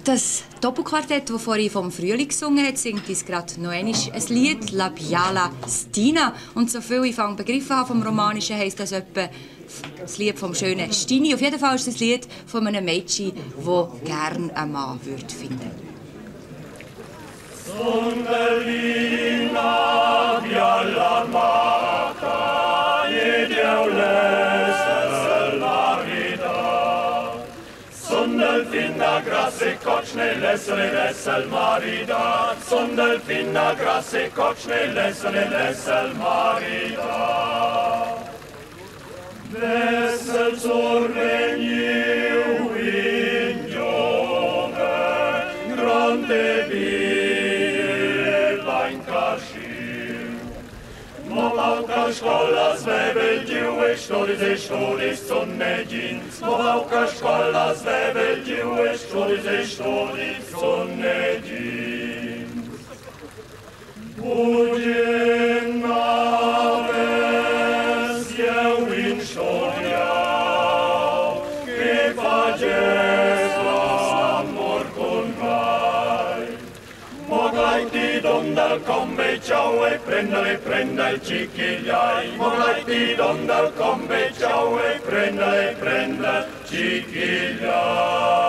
Das Doppelquartett, das vorhin vom Frühling gesungen hat, singt uns gerade noch einmal ein Lied, La Biala Stina. Und so viel ich begriffen habe vom Romanischen, heisst das etwa das Lied vom schönen Stini. Auf jeden Fall ist das Lied von einem Mädchen, das gerne einen Mann würde finden. Sondelina Biala Mata, Sondelfina grasse kočne lesne vesel marida, Sondelfina grasse kočne lesne vesel marida. Vesel zorvenju in jove, grande Mowałka szkola z webeldziły, sztury co nedzin. Mowałka szkola z webeldziły, sztury co nedzin. Budzie na wesję in szoliał, kewadzie dal combe ciao e prenda il cicchigliai. Moglai dal combe ciao e prenda il cicchigliai.